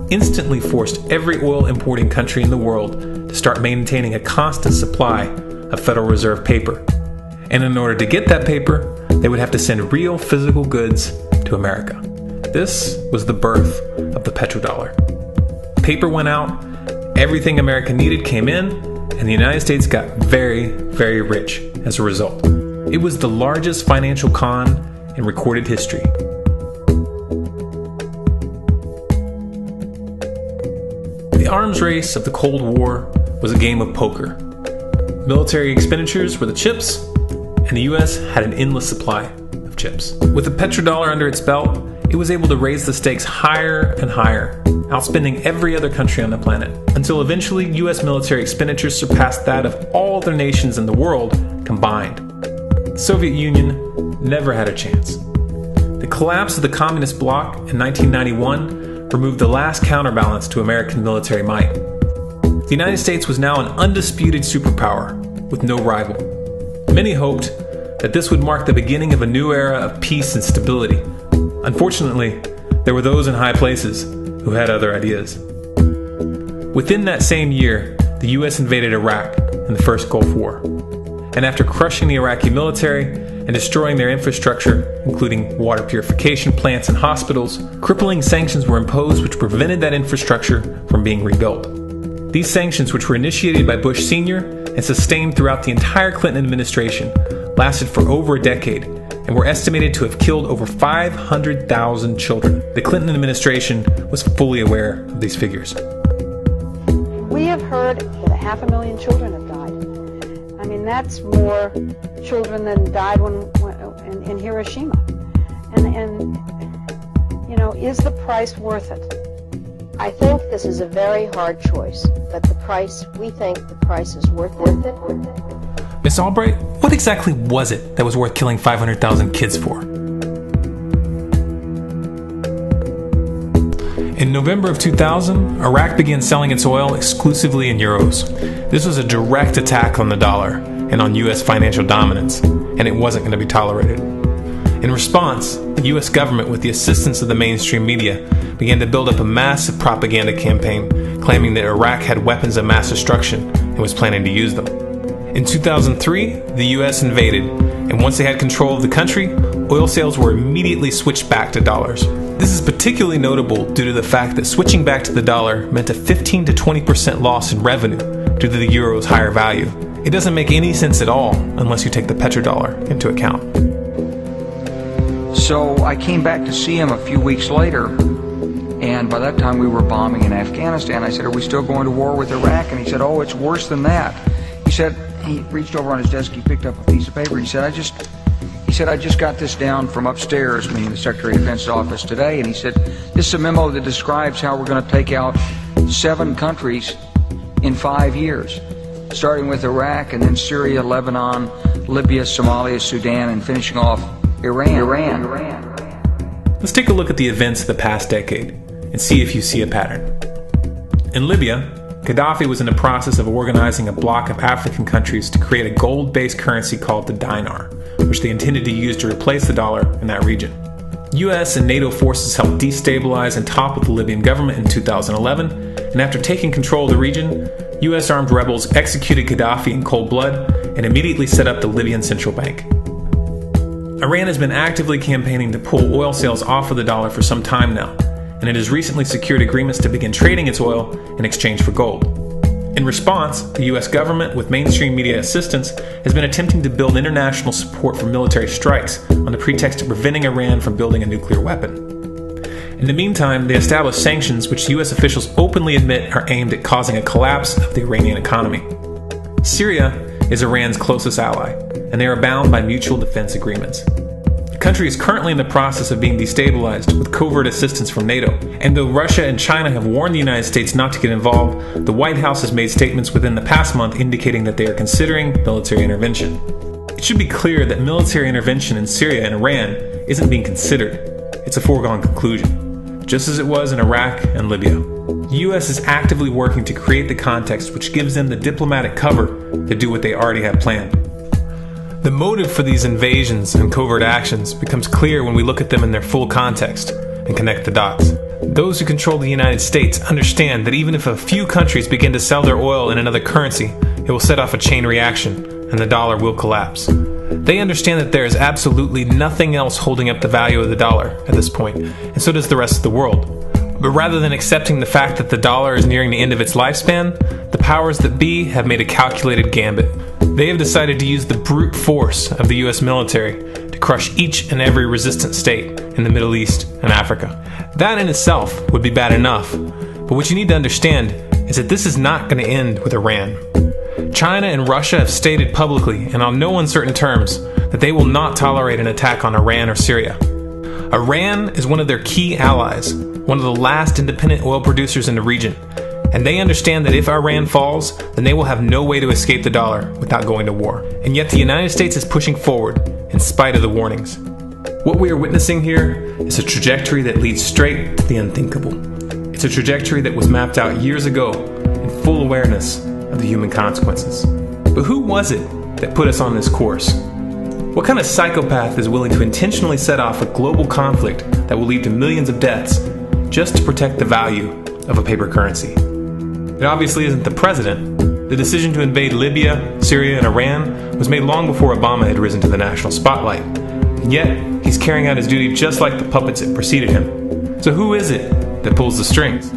instantly forced every oil importing country in the world to start maintaining a constant supply of Federal Reserve paper. And in order to get that paper, they would have to send real physical goods to America. This was the birth of the petrodollar. Paper went out, everything America needed came in, and the United States got very, very rich as a result. It was the largest financial con in recorded history. The arms race of the Cold War was a game of poker. Military expenditures were the chips, and the US had an endless supply of chips. With the petrodollar under its belt, it was able to raise the stakes higher and higher, outspending every other country on the planet, until eventually US military expenditures surpassed that of all other nations in the world combined. The Soviet Union never had a chance. The collapse of the communist bloc in 1991 removed the last counterbalance to American military might. The United States was now an undisputed superpower with no rival. Many hoped that this would mark the beginning of a new era of peace and stability. Unfortunately, there were those in high places who had other ideas. Within that same year, the US invaded Iraq in the First Gulf War. And after crushing the Iraqi military and destroying their infrastructure, including water purification plants and hospitals, crippling sanctions were imposed which prevented that infrastructure from being rebuilt. These sanctions, which were initiated by Bush Sr. and sustained throughout the entire Clinton administration, lasted for over a decade and were estimated to have killed over 500,000 children. The Clinton administration was fully aware of these figures. We have heard that 500,000 children have died. I mean, that's more children than died in Hiroshima. And you know, is the price worth it? I think this is a very hard choice, but we think the price is worth it. Miss Albright, what exactly was it that was worth killing 500,000 kids for? In November of 2000, Iraq began selling its oil exclusively in euros. This was a direct attack on the dollar and on U.S. financial dominance, and it wasn't going to be tolerated. In response, the U.S. government, with the assistance of the mainstream media, began to build up a massive propaganda campaign claiming that Iraq had weapons of mass destruction and was planning to use them. In 2003, the U.S. invaded, and once they had control of the country, oil sales were immediately switched back to dollars. This is particularly notable due to the fact that switching back to the dollar meant a 15 to 20% loss in revenue due to the euro's higher value. It doesn't make any sense at all unless you take the petrodollar into account. So I came back to see him a few weeks later, and by that time we were bombing in Afghanistan. I said, "Are we still going to war with Iraq?" And he said, "Oh, it's worse than that." He said, he reached over on his desk, he picked up a piece of paper, he said, I just got this down from upstairs, meaning the Secretary of Defense's office today, and he said, "This is a memo that describes how we're going to take out 7 countries in 5 years, starting with Iraq and then Syria, Lebanon, Libya, Somalia, Sudan, and finishing off Iran. Let's take a look at the events of the past decade and see if you see a pattern. In Libya, Gaddafi was in the process of organizing a bloc of African countries to create a gold-based currency called the dinar, which they intended to use to replace the dollar in that region. US and NATO forces helped destabilize and topple the Libyan government in 2011, and after taking control of the region, US armed rebels executed Gaddafi in cold blood and immediately set up the Libyan Central Bank. Iran has been actively campaigning to pull oil sales off of the dollar for some time now, and it has recently secured agreements to begin trading its oil in exchange for gold. In response, the US government, with mainstream media assistance, has been attempting to build international support for military strikes on the pretext of preventing Iran from building a nuclear weapon. In the meantime, they established sanctions which US officials openly admit are aimed at causing a collapse of the Iranian economy. Syria is Iran's closest ally, and they are bound by mutual defense agreements. The country is currently in the process of being destabilized with covert assistance from NATO, and though Russia and China have warned the United States not to get involved, the White House has made statements within the past month indicating that they are considering military intervention. It should be clear that military intervention in Syria and Iran isn't being considered. It's a foregone conclusion, just as it was in Iraq and Libya. The U.S. is actively working to create the context which gives them the diplomatic cover to do what they already have planned. The motive for these invasions and covert actions becomes clear when we look at them in their full context and connect the dots. Those who control the United States understand that even if a few countries begin to sell their oil in another currency, it will set off a chain reaction, and the dollar will collapse. They understand that there is absolutely nothing else holding up the value of the dollar at this point, and so does the rest of the world. But rather than accepting the fact that the dollar is nearing the end of its lifespan, the powers that be have made a calculated gambit. They have decided to use the brute force of the US military to crush each and every resistant state in the Middle East and Africa. That in itself would be bad enough, but what you need to understand is that this is not going to end with Iran. China and Russia have stated publicly and on no uncertain terms that they will not tolerate an attack on Iran or Syria. Iran is one of their key allies, one of the last independent oil producers in the region, and they understand that if Iran falls, then they will have no way to escape the dollar without going to war. And yet the United States is pushing forward in spite of the warnings. What we are witnessing here is a trajectory that leads straight to the unthinkable. It's a trajectory that was mapped out years ago in full awareness of the human consequences. But who was it that put us on this course? What kind of psychopath is willing to intentionally set off a global conflict that will lead to millions of deaths just to protect the value of a paper currency? It obviously isn't the president. The decision to invade Libya, Syria, and Iran was made long before Obama had risen to the national spotlight. And yet, he's carrying out his duty just like the puppets that preceded him. So who is it that pulls the strings?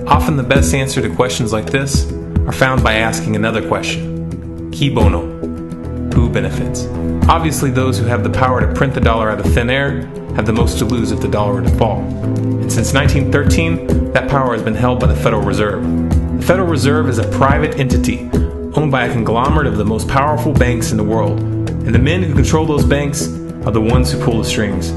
Often the best answer to questions like this are found by asking another question. Qui bono? Who benefits? Obviously, those who have the power to print the dollar out of thin air have the most to lose if the dollar were to fall. And since 1913, that power has been held by the Federal Reserve. The Federal Reserve is a private entity owned by a conglomerate of the most powerful banks in the world. And the men who control those banks are the ones who pull the strings.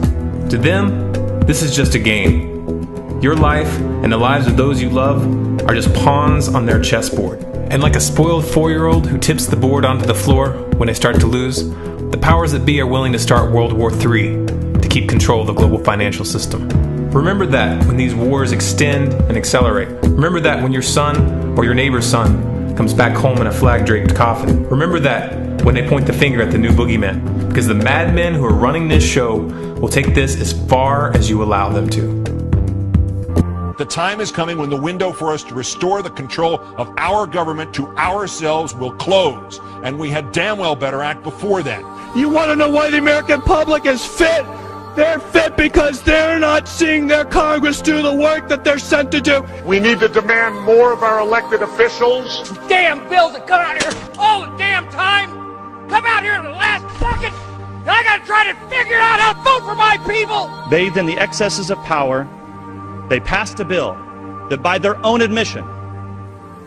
To them, this is just a game. Your life and the lives of those you love are just pawns on their chessboard. And like a spoiled 4-year-old who tips the board onto the floor when they start to lose, the powers that be are willing to start World War III to keep control of the global financial system. Remember that when these wars extend and accelerate. Remember that when your son or your neighbor's son comes back home in a flag-draped coffin. Remember that when they point the finger at the new boogeyman, because the madmen who are running this show will take this as far as you allow them to. The time is coming when the window for us to restore the control of our government to ourselves will close, and we had damn well better act before then. You want to know why the American public is fit? They're fit because they're not seeing their Congress do the work that they're sent to do. We need to demand more of our elected officials. Damn bills that come out here all the damn time. Come out here in the last second, and I gotta try to figure out how to vote for my people. Bathed in the excesses of power, they passed a bill that by their own admission,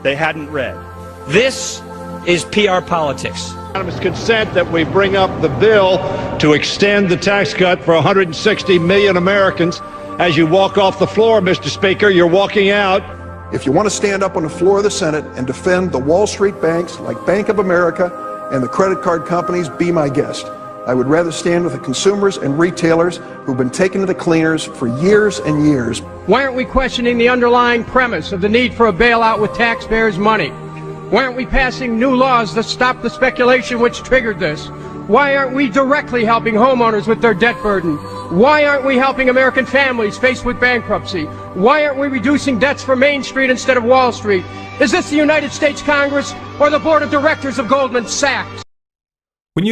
they hadn't read. This is PR politics. Unanimous consent that we bring up the bill to extend the tax cut for 160 million Americans. As you walk off the floor, Mr. Speaker, you're walking out. If you want to stand up on the floor of the Senate and defend the Wall Street banks like Bank of America and the credit card companies, be my guest. I would rather stand with the consumers and retailers who've been taken to the cleaners for years and years. Why aren't we questioning the underlying premise of the need for a bailout with taxpayers' money? Why aren't we passing new laws that stop the speculation which triggered this? Why aren't we directly helping homeowners with their debt burden? Why aren't we helping American families faced with bankruptcy? Why aren't we reducing debts for Main Street instead of Wall Street? Is this the United States Congress or the board of directors of Goldman Sachs? When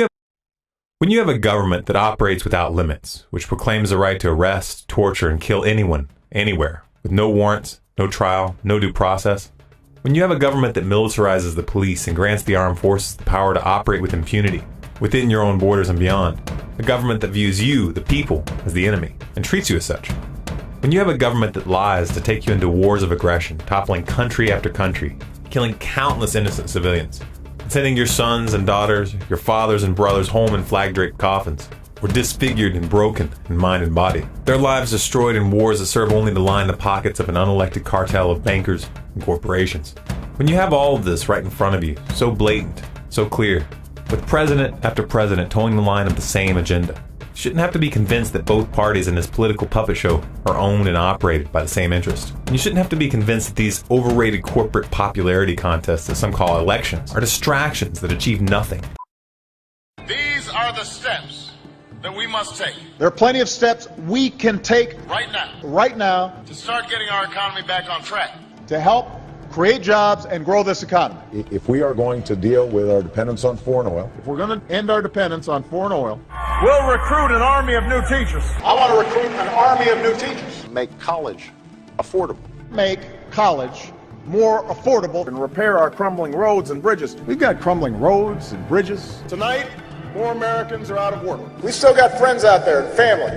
you have a government that operates without limits, which proclaims the right to arrest, torture, and kill anyone, anywhere, with no warrants, no trial, no due process, when you have a government that militarizes the police and grants the armed forces the power to operate with impunity, within your own borders and beyond, a government that views you, the people, as the enemy, and treats you as such, when you have a government that lies to take you into wars of aggression, toppling country after country, killing countless innocent civilians, sending your sons and daughters, your fathers and brothers home in flag-draped coffins, or disfigured and broken in mind and body. Their lives destroyed in wars that serve only to line the pockets of an unelected cartel of bankers and corporations. When you have all of this right in front of you, so blatant, so clear, with president after president towing the line of the same agenda, you shouldn't have to be convinced that both parties in this political puppet show are owned and operated by the same interest. And you shouldn't have to be convinced that these overrated corporate popularity contests that some call elections are distractions that achieve nothing. These are the steps that we must take There are plenty of steps we can take right now to start getting our economy back on track. to help create jobs and grow this economy. If we are going to deal with our dependence on foreign oil, If we're going to end our dependence on foreign oil, We'll recruit an army of new teachers. I want to recruit an army of new teachers. make college affordable. Make college more affordable And repair our crumbling roads and bridges. We've got crumbling roads and bridges. Tonight, more Americans are out of work. We've still got friends out there and family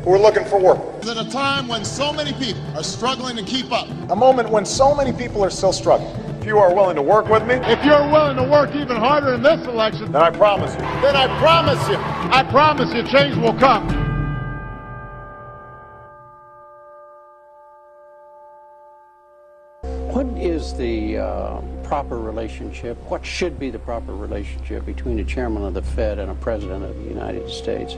who are looking for work. At a time when so many people are struggling to keep up. A moment when so many people are still struggling. If you are willing to work with me, If you're willing to work even harder in this election, then I promise you, then I promise you change will come. What is the proper relationship, what should be the proper relationship between a chairman of the Fed and a president of the United States?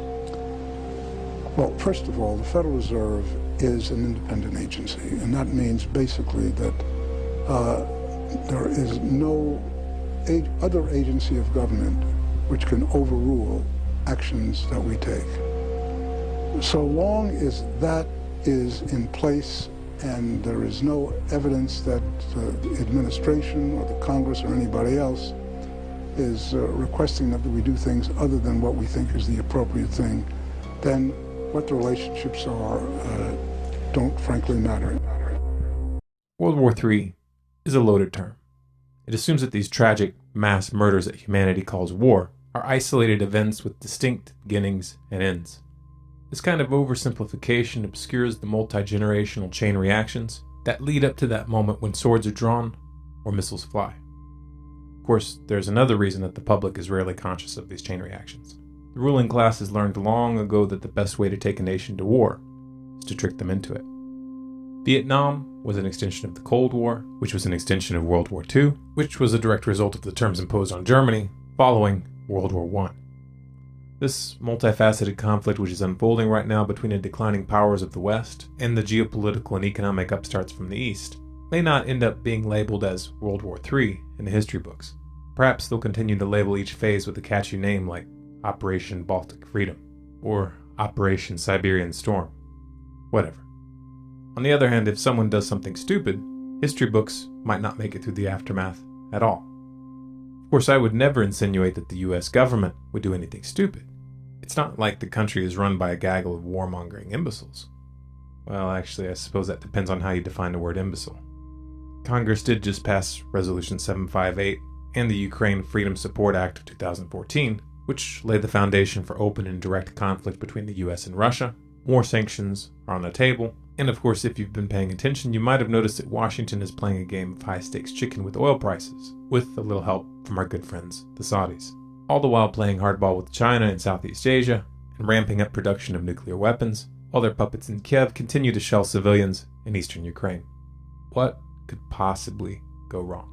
Well, first of all, the Federal Reserve is an independent agency, and that means basically that there is no other agency of government which can overrule actions that we take. So long as that is in place and there is no evidence that the administration or the Congress or anybody else is requesting that we do things other than what we think is the appropriate thing, then what the relationships are don't frankly matter. World War III is a loaded term. It assumes that these tragic mass murders that humanity calls war are isolated events with distinct beginnings and ends. This kind of oversimplification obscures the multi-generational chain reactions that lead up to that moment when swords are drawn or missiles fly. Of course, there's another reason that the public is rarely conscious of these chain reactions. The ruling class has learned long ago that the best way to take a nation to war is to trick them into it. Vietnam was an extension of the Cold War, which was an extension of World War II, which was a direct result of the terms imposed on Germany following World War I. This multifaceted conflict which is unfolding right now between the declining powers of the West and the geopolitical and economic upstarts from the East may not end up being labeled as World War III in the history books. Perhaps they'll continue to label each phase with a catchy name like Operation Baltic Freedom or Operation Siberian Storm. Whatever. On the other hand, if someone does something stupid, history books might not make it through the aftermath at all. Of course, I would never insinuate that the US government would do anything stupid. It's not like the country is run by a gaggle of warmongering imbeciles. Well, actually, I suppose that depends on how you define the word imbecile. Congress did just pass Resolution 758 and the Ukraine Freedom Support Act of 2014, which laid the foundation for open and direct conflict between the US and Russia. More sanctions are on the table, and of course, if you've been paying attention, you might have noticed that Washington is playing a game of high-stakes chicken with oil prices, with a little help from our good friends, the Saudis. All the while playing hardball with China in Southeast Asia, and ramping up production of nuclear weapons, while their puppets in Kiev continue to shell civilians in eastern Ukraine. What could possibly go wrong?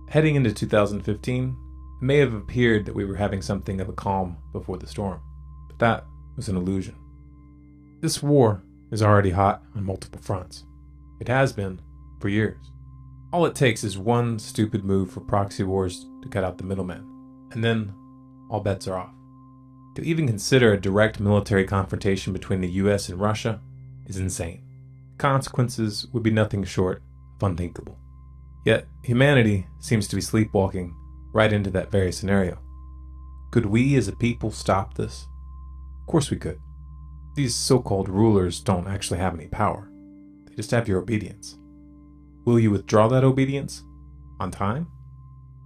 Heading into 2015, it may have appeared that we were having something of a calm before the storm, but that was an illusion. This war is already hot on multiple fronts. It has been for years. All it takes is one stupid move for proxy wars to cut out the middleman, and then all bets are off. To even consider a direct military confrontation between the US and Russia is insane. The consequences would be nothing short of unthinkable. Yet, humanity seems to be sleepwalking right into that very scenario. Could we as a people stop this? Of course we could. These so-called rulers don't actually have any power. They just have your obedience. Will you withdraw that obedience on time?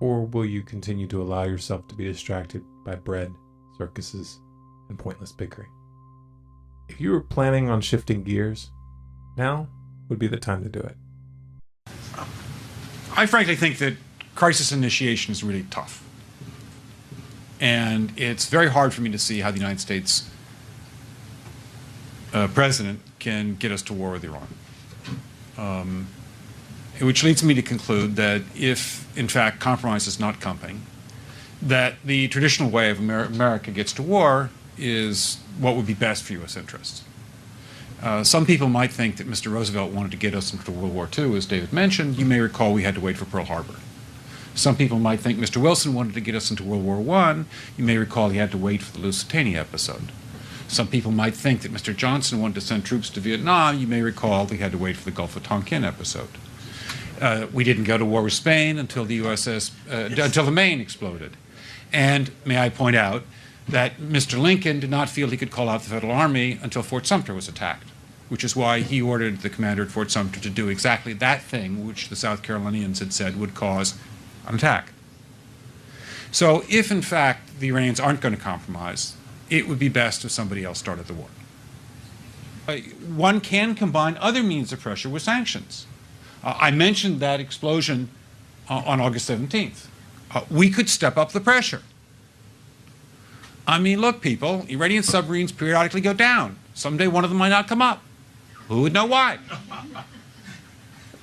Or will you continue to allow yourself to be distracted by bread, circuses, and pointless bickering? If you were planning on shifting gears, now would be the time to do it. I frankly think that crisis initiation is really tough. And it's very hard for me to see how the United States president can get us to war with Iran. Which leads me to conclude that if, in fact, compromise is not coming, that the traditional way of America gets to war is what would be best for U.S. interests. Some people might think that Mr. Roosevelt wanted to get us into World War II, as David mentioned. You may recall we had to wait for Pearl Harbor. Some people might think Mr. Wilson wanted to get us into World War I. You may recall he had to wait for the Lusitania episode. Some people might think that Mr. Johnson wanted to send troops to Vietnam. You may recall we had to wait for the Gulf of Tonkin episode. We didn't go to war with Spain until the until the Maine exploded. And may I point out that Mr. Lincoln did not feel he could call out the Federal Army until Fort Sumter was attacked, which is why he ordered the commander at Fort Sumter to do exactly that thing which the South Carolinians had said would cause an attack. So if, in fact, the Iranians aren't going to compromise, it would be best if somebody else started the war. One can combine other means of pressure with sanctions. I mentioned that explosion on August 17th. We could step up the pressure. I mean, look, people, Iranian submarines periodically go down. Someday one of them might not come up. Who would know why?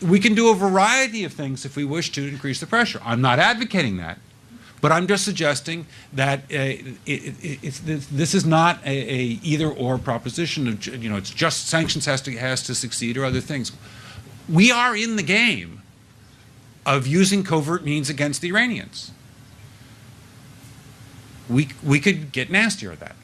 We can do a variety of things if we wish to increase the pressure. I'm not advocating that, but I'm just suggesting that this is not a either-or proposition of, it's just sanctions has to succeed or other things. We are in the game of using covert means against the Iranians. We could get nastier at that.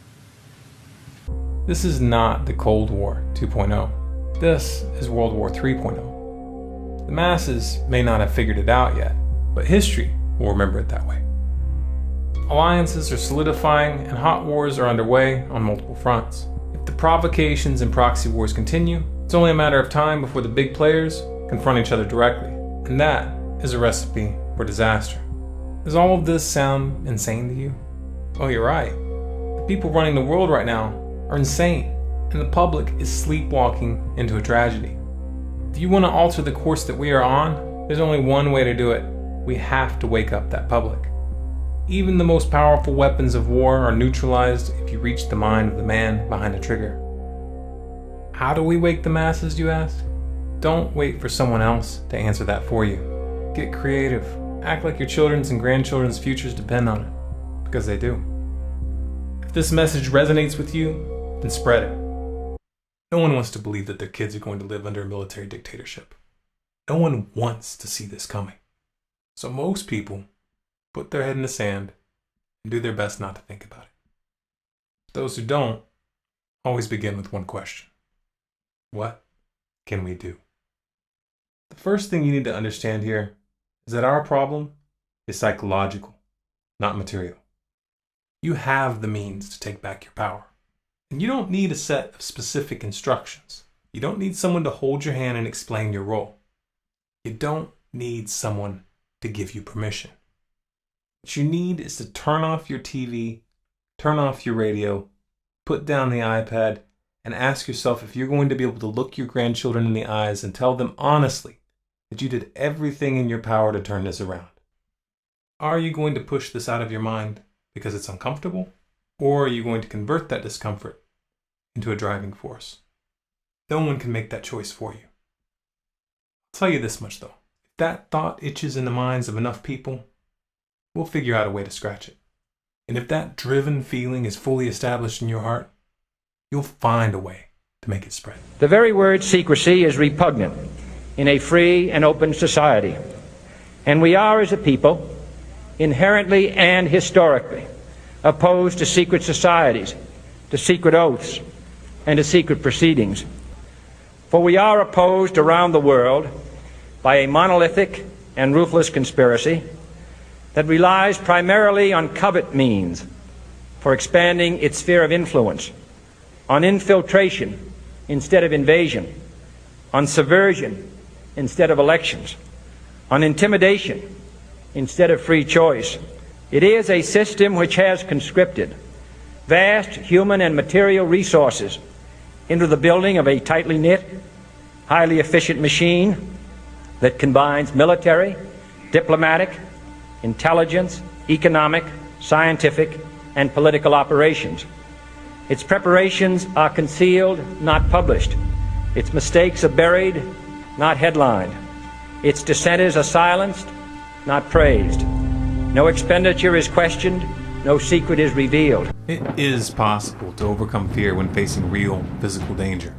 This is not the Cold War 2.0. This is World War 3.0. The masses may not have figured it out yet, but history will remember it that way. Alliances are solidifying and hot wars are underway on multiple fronts. If the provocations and proxy wars continue, it's only a matter of time before the big players confront each other directly, and that is a recipe for disaster. Does all of this sound insane to you? Oh, you're right. The people running the world right now are insane, and the public is sleepwalking into a tragedy. If you want to alter the course that we are on, there's only one way to do it. We have to wake up that public. Even the most powerful weapons of war are neutralized if you reach the mind of the man behind the trigger. How do we wake the masses, you ask? Don't wait for someone else to answer that for you. Get creative. Act like your children's and grandchildren's futures depend on it, because they do. If this message resonates with you, then spread it. No one wants to believe that their kids are going to live under a military dictatorship. No one wants to see this coming. So most people put their head in the sand and do their best not to think about it. Those who don't always begin with one question. What can we do? The first thing you need to understand here is that our problem is psychological, not material. You have the means to take back your power. And you don't need a set of specific instructions. You don't need someone to hold your hand and explain your role. You don't need someone to give you permission. What you need is to turn off your TV, turn off your radio, put down the iPad, and ask yourself if you're going to be able to look your grandchildren in the eyes and tell them honestly that you did everything in your power to turn this around. Are you going to push this out of your mind because it's uncomfortable, or are you going to convert that discomfort into a driving force? No one can make that choice for you. I'll tell you this much though, if that thought itches in the minds of enough people, we'll figure out a way to scratch it. And if that driven feeling is fully established in your heart, you'll find a way to make it spread. The very word secrecy is repugnant in a free and open society. And we are, as a people, inherently and historically opposed to secret societies, to secret oaths, and to secret proceedings. For we are opposed around the world by a monolithic and ruthless conspiracy that relies primarily on covert means for expanding its sphere of influence, on infiltration instead of invasion, on subversion instead of elections, on intimidation instead of free choice. It is a system which has conscripted vast human and material resources into the building of a tightly knit, highly efficient machine that combines military, diplomatic, intelligence, economic, scientific, and political operations. Its preparations are concealed, not published. Its mistakes are buried, not headlined. Its dissenters are silenced, not praised. No expenditure is questioned, no secret is revealed. It is possible to overcome fear when facing real physical danger.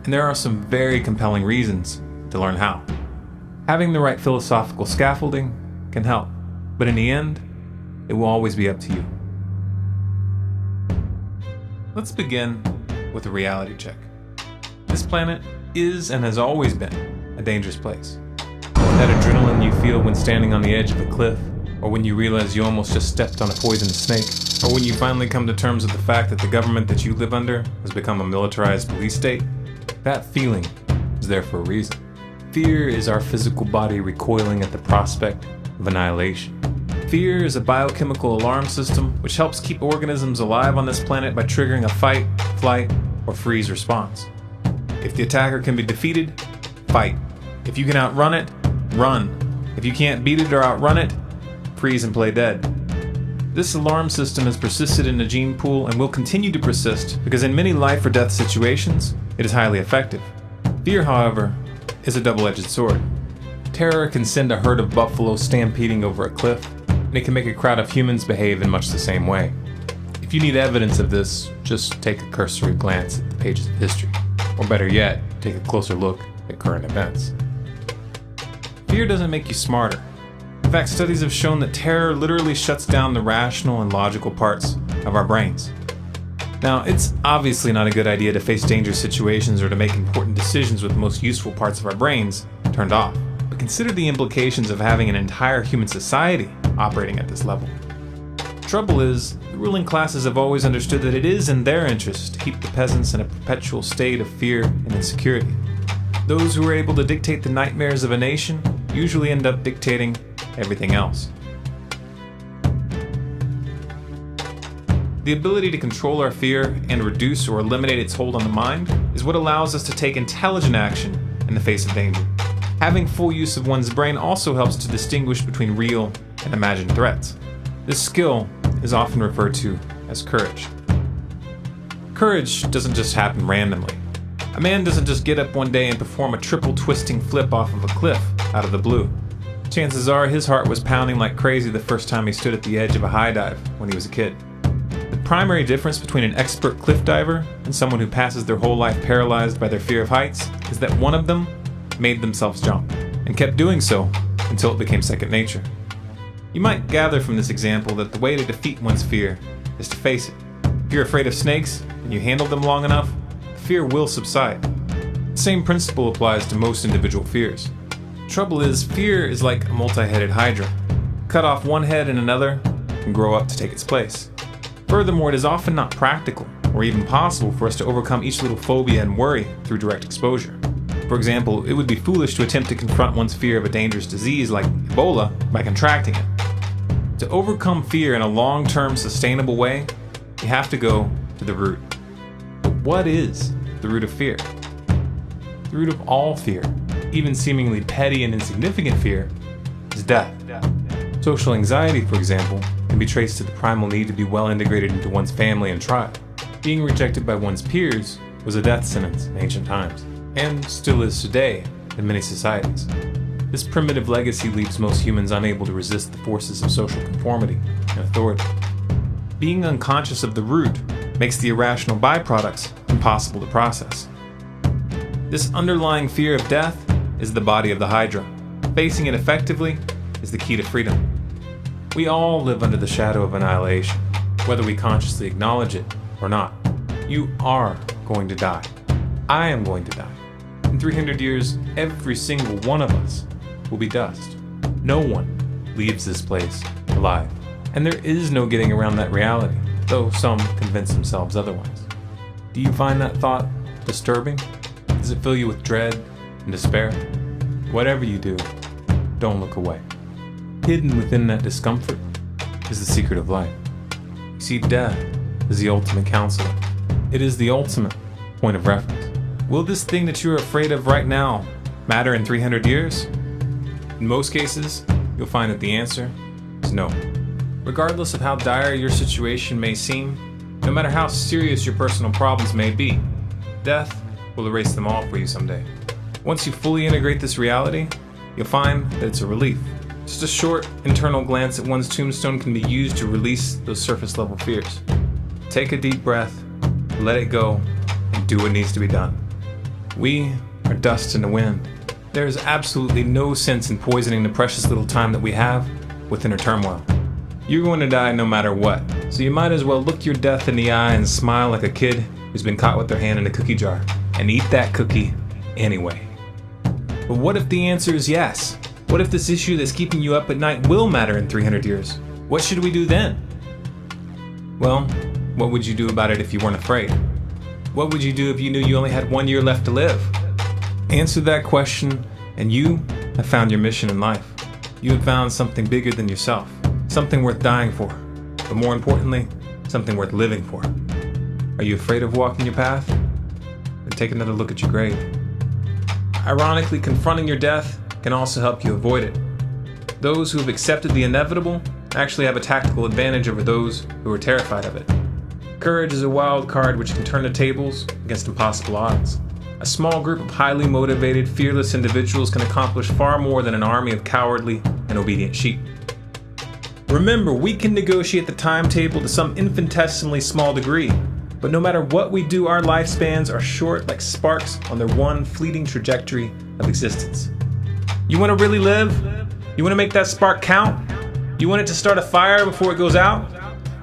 And there are some very compelling reasons to learn how. Having the right philosophical scaffolding can help, but in the end, it will always be up to you. Let's begin with a reality check. This planet is and has always been a dangerous place. That adrenaline you feel when standing on the edge of a cliff, or when you realize you almost just stepped on a poisonous snake, or when you finally come to terms with the fact that the government that you live under has become a militarized police state, that feeling is there for a reason. Fear is our physical body recoiling at the prospect of annihilation. Fear is a biochemical alarm system which helps keep organisms alive on this planet by triggering a fight, flight, or freeze response. If the attacker can be defeated, fight. If you can outrun it, run. If you can't beat it or outrun it, freeze and play dead. This alarm system has persisted in the gene pool and will continue to persist because in many life or death situations, it is highly effective. Fear, however, is a double-edged sword. Terror can send a herd of buffalo stampeding over a cliff, and it can make a crowd of humans behave in much the same way. If you need evidence of this, just take a cursory glance at the pages of history, or better yet, take a closer look at current events. Fear doesn't make you smarter. In fact, studies have shown that terror literally shuts down the rational and logical parts of our brains. Now, it's obviously not a good idea to face dangerous situations or to make important decisions with the most useful parts of our brains turned off. But consider the implications of having an entire human society operating at this level. The trouble is, the ruling classes have always understood that it is in their interest to keep the peasants in a perpetual state of fear and insecurity. Those who are able to dictate the nightmares of a nation usually end up dictating everything else. The ability to control our fear and reduce or eliminate its hold on the mind is what allows us to take intelligent action in the face of danger. Having full use of one's brain also helps to distinguish between real and imagined threats. This skill is often referred to as courage. Courage doesn't just happen randomly. A man doesn't just get up one day and perform a triple twisting flip off of a cliff out of the blue. Chances are his heart was pounding like crazy the first time he stood at the edge of a high dive when he was a kid. The primary difference between an expert cliff diver and someone who passes their whole life paralyzed by their fear of heights is that one of them made themselves jump, and kept doing so until it became second nature. You might gather from this example that the way to defeat one's fear is to face it. If you're afraid of snakes and you handle them long enough, fear will subside. The same principle applies to most individual fears. The trouble is, fear is like a multi-headed hydra. Cut off one head and another can grow up to take its place. Furthermore, it is often not practical or even possible for us to overcome each little phobia and worry through direct exposure. For example, it would be foolish to attempt to confront one's fear of a dangerous disease like Ebola by contracting it. To overcome fear in a long-term sustainable way, you have to go to the root. But what is the root of fear? The root of all fear, even seemingly petty and insignificant fear, is death. Social anxiety, for example, can be traced to the primal need to be well integrated into one's family and tribe. Being rejected by one's peers was a death sentence in ancient times, and still is today in many societies. This primitive legacy leaves most humans unable to resist the forces of social conformity and authority. Being unconscious of the root makes the irrational byproducts impossible to process. This underlying fear of death is the body of the Hydra. Facing it effectively is the key to freedom. We all live under the shadow of annihilation, whether we consciously acknowledge it or not. You are going to die. I am going to die. In 300 years, every single one of us will be dust. No one leaves this place alive. And there is no getting around that reality, though some convince themselves otherwise. Do you find that thought disturbing? Does it fill you with dread and despair? Whatever you do, don't look away. Hidden within that discomfort is the secret of life. You see, death is the ultimate counselor. It is the ultimate point of reference. Will this thing that you're afraid of right now matter in 300 years? In most cases, you'll find that the answer is no. Regardless of how dire your situation may seem, no matter how serious your personal problems may be, death will erase them all for you someday. Once you fully integrate this reality, you'll find that it's a relief. Just a short internal glance at one's tombstone can be used to release those surface level fears. Take a deep breath, let it go, and do what needs to be done. We are dust in the wind. There is absolutely no sense in poisoning the precious little time that we have with inner turmoil. You're going to die no matter what, So you might as well look your death in the eye and smile like a kid who's been caught with their hand in a cookie jar, and eat that cookie anyway. But what if the answer is yes? What if this issue that's keeping you up at night will matter in 300 years? What should we do then? Well, what would you do about it if you weren't afraid? What would you do if you knew you only had 1 year left to live? Answer that question, and you have found your mission in life. You have found something bigger than yourself, something worth dying for, but more importantly, something worth living for. Are you afraid of walking your path? Then take another look at your grave. Ironically, confronting your death can also help you avoid it. Those who have accepted the inevitable actually have a tactical advantage over those who are terrified of it. Courage is a wild card which can turn the tables against impossible odds. A small group of highly motivated, fearless individuals can accomplish far more than an army of cowardly and obedient sheep. Remember, we can negotiate the timetable to some infinitesimally small degree, but no matter what we do, our lifespans are short like sparks on their one fleeting trajectory of existence. You want to really live? You want to make that spark count? You want it to start a fire before it goes out?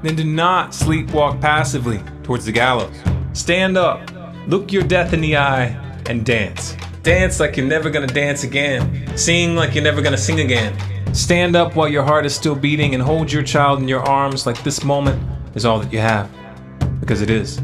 Then do not sleepwalk passively towards the gallows. Stand up, look your death in the eye, and dance. Dance like you're never gonna dance again. Sing like you're never gonna sing again. Stand up while your heart is still beating and hold your child in your arms like this moment is all that you have. Because it is.